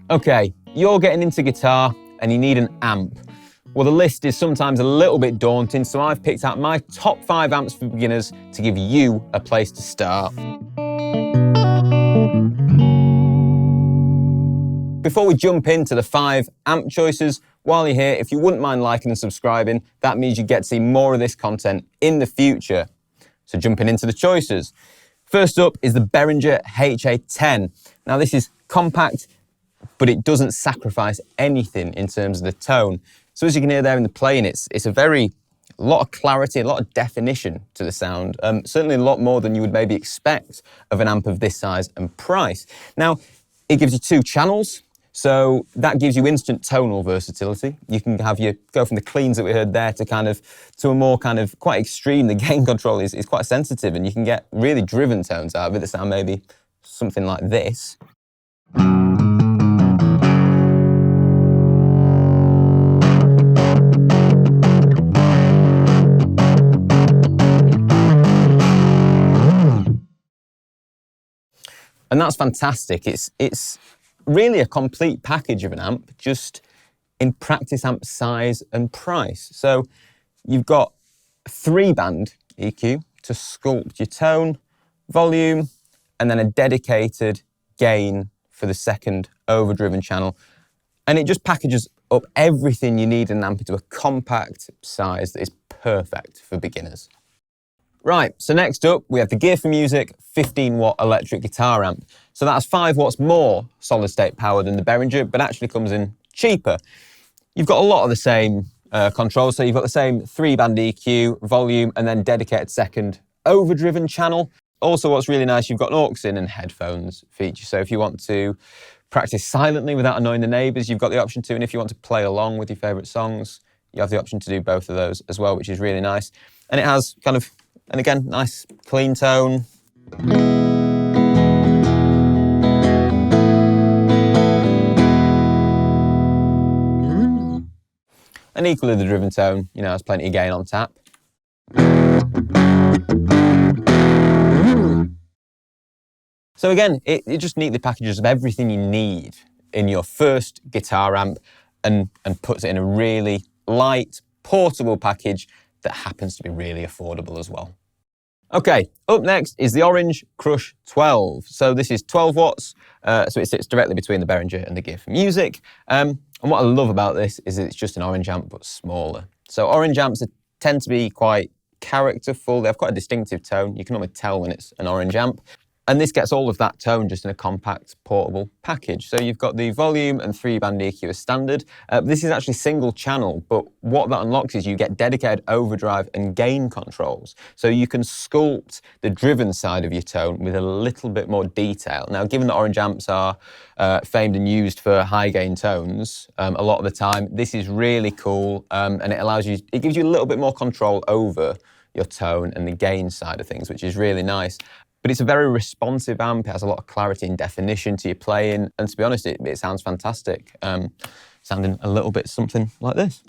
Okay, you're getting into guitar and you need an amp. Well, the list is sometimes a little bit daunting, so I've picked out my top 5 amps for beginners to give you a place to start. Before we jump into the 5 amp choices, while you're here, if you wouldn't mind liking and subscribing, that means you get to see more of this content in the future. So jumping into the choices. First up is the Behringer HA-10. Now this is compact, but it doesn't sacrifice anything in terms of the tone. So as you can hear there in the playing, it's a lot of clarity, a lot of definition to the sound. Certainly a lot more than you would maybe expect of an amp of this size and price. Now, it gives you 2 channels, so that gives you instant tonal versatility. You can go from the cleans that we heard there to a more quite extreme. The gain control is quite sensitive, and you can get really driven tones out of it that sound maybe something like this. And that's fantastic. It's really a complete package of an amp, just in practice amp size and price. So you've got a 3-band EQ to sculpt your tone, volume, and then a dedicated gain for the second overdriven channel. And it just packages up everything you need in an amp into a compact size that is perfect for beginners. Right, so next up we have the Gear4music 15-watt electric guitar amp. So that's 5 watts more solid state power than the Behringer, but actually comes in cheaper. You've got a lot of the same controls, so you've got the same 3-band EQ, volume, and then dedicated second overdriven channel. Also, what's really nice, you've got an aux in and headphones feature, so if you want to practice silently without annoying the neighbours, you've got the option to, and if you want to play along with your favourite songs, you have the option to do both of those as well, which is really nice. And it has and again, nice clean tone. And equally the driven tone, has plenty of gain on tap. So again, it just neatly packages up everything you need in your first guitar amp and puts it in a really light, portable package that happens to be really affordable as well. Okay, up next is the Orange Crush 12. So this is 12 watts, so it sits directly between the Behringer and the Gear4music. And what I love about this is it's just an orange amp, but smaller. So orange amps tend to be quite characterful. They have quite a distinctive tone. You can normally tell when it's an orange amp. And this gets all of that tone just in a compact, portable package. So you've got the volume and 3-band EQ as standard. This is actually single channel, but what that unlocks is you get dedicated overdrive and gain controls. So you can sculpt the driven side of your tone with a little bit more detail. Now, given that orange amps are famed and used for high gain tones a lot of the time, this is really cool, and it gives you a little bit more control over your tone and the gain side of things, which is really nice. But it's a very responsive amp. It has a lot of clarity and definition to your playing. And to be honest, it sounds fantastic. Sounding a little bit something like this.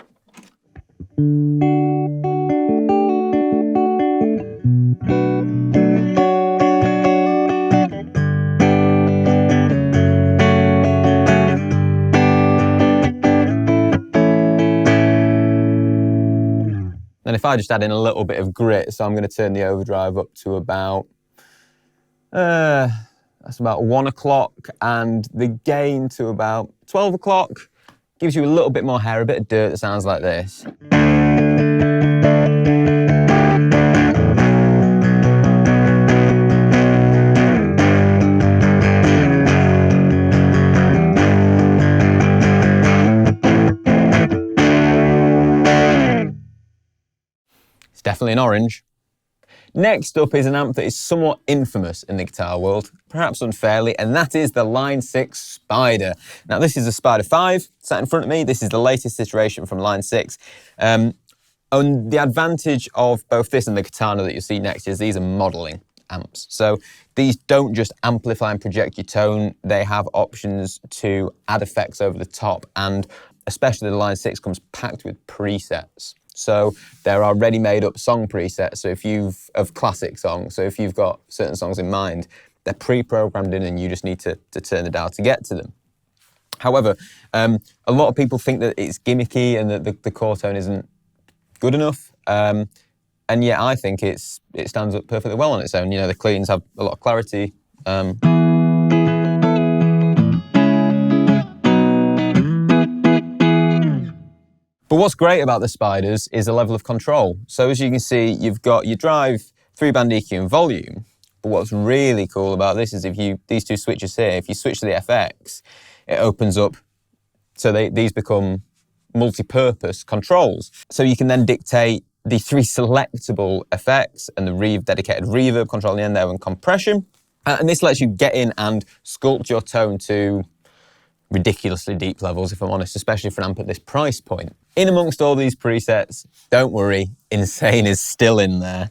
And if I just add in a little bit of grit, so I'm going to turn the overdrive up to about that's about 1 o'clock, and the gain to about 12 o'clock. Gives you a little bit more hair, a bit of dirt that sounds like this. It's definitely an orange. Next up is an amp that is somewhat infamous in the guitar world, perhaps unfairly, and that is the Line 6 Spider. Now this is a Spider 5 sat in front of me. This is the latest iteration from Line 6. And the advantage of both this and the Katana that you see next is these are modelling amps. So these don't just amplify and project your tone, they have options to add effects over the top, and especially the Line 6 comes packed with presets. So there are ready-made up song presets, of classic songs. So if you've got certain songs in mind, they're pre-programmed in and you just need to turn the dial to get to them. However, a lot of people think that it's gimmicky and that the core tone isn't good enough. And yet I think it stands up perfectly well on its own. You know, the cleans have a lot of clarity. But what's great about the Spiders is the level of control. So as you can see, you've got your drive, 3-band EQ and volume. But what's really cool about this is these two switches here, if you switch to the FX, it opens up, so these become multi-purpose controls. So you can then dictate the 3 selectable effects and the dedicated reverb control in the end there and compression. And this lets you get in and sculpt your tone to ridiculously deep levels, if I'm honest, especially for an amp at this price point. In amongst all these presets, don't worry, Insane is still in there.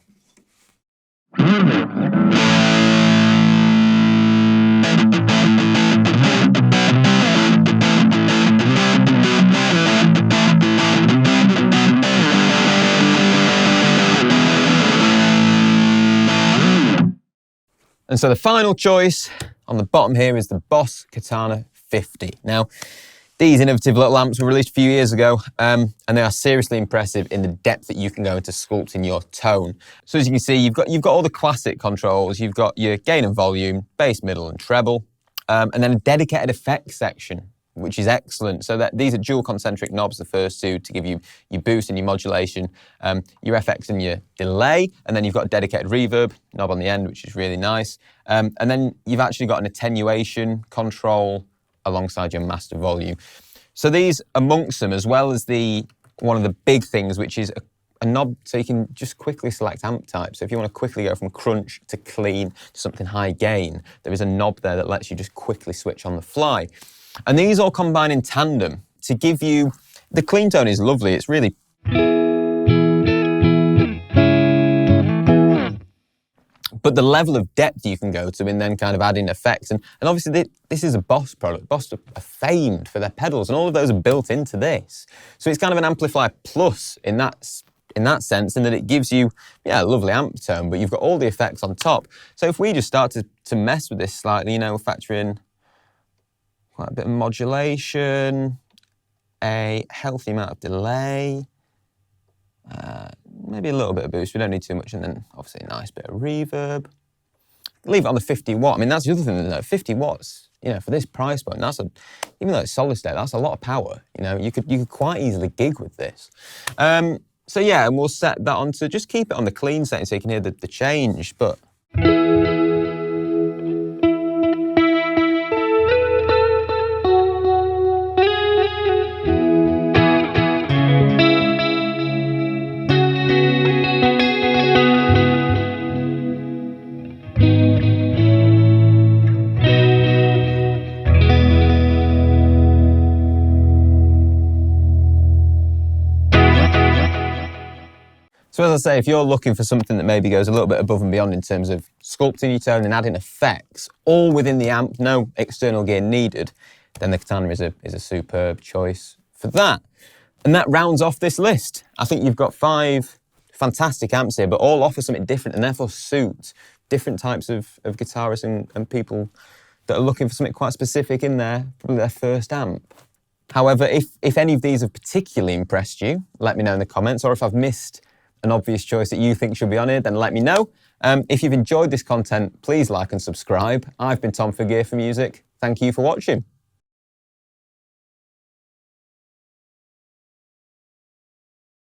And so the final choice on the bottom here is the Boss Katana 50. Now, these innovative little amps were released a few years ago, and they are seriously impressive in the depth that you can go into sculpting your tone. So as you can see, you've got all the classic controls. You've got your gain and volume, bass, middle, and treble, and then a dedicated effects section, which is excellent. So that these are dual concentric knobs, the first two, to give you your boost and your modulation, your FX and your delay, and then you've got a dedicated reverb knob on the end, which is really nice. And then you've actually got an attenuation control alongside your master volume. So these amongst them, as well as one of the big things, which is a knob so you can just quickly select amp type. So if you want to quickly go from crunch to clean to something high gain, there is a knob there that lets you just quickly switch on the fly. And these all combine in tandem to give you, the clean tone is lovely, it's really, but the level of depth you can go to in then kind of adding effects, and obviously this is a Boss product. Boss are famed for their pedals, and all of those are built into this. So it's kind of an amplifier plus in that sense, in that it gives you, a lovely amp tone, but you've got all the effects on top. So if we just start to mess with this slightly, you know, we'll factor in quite a bit of modulation, a healthy amount of delay, maybe a little bit of boost, we don't need too much, and then obviously a nice bit of reverb. Leave it on the 50 watt. I mean, that's the other thing to know, 50 watts, you know, for this price point, even though it's solid state, that's a lot of power. You know, you could quite easily gig with this. So yeah, and we'll set that on to just keep it on the clean setting so you can hear the change, but so as I say, if you're looking for something that maybe goes a little bit above and beyond in terms of sculpting your tone and adding effects, all within the amp, no external gear needed, then the Katana is a superb choice for that. And that rounds off this list. I think you've got 5 fantastic amps here, but all offer something different and therefore suit different types of guitarists and people that are looking for something quite specific in probably their first amp. However, if any of these have particularly impressed you, let me know in the comments, or if I've missed an obvious choice that you think should be on here, then let me know. If you've enjoyed this content, please like and subscribe. I've been Tom for Gear4music. Thank you for watching.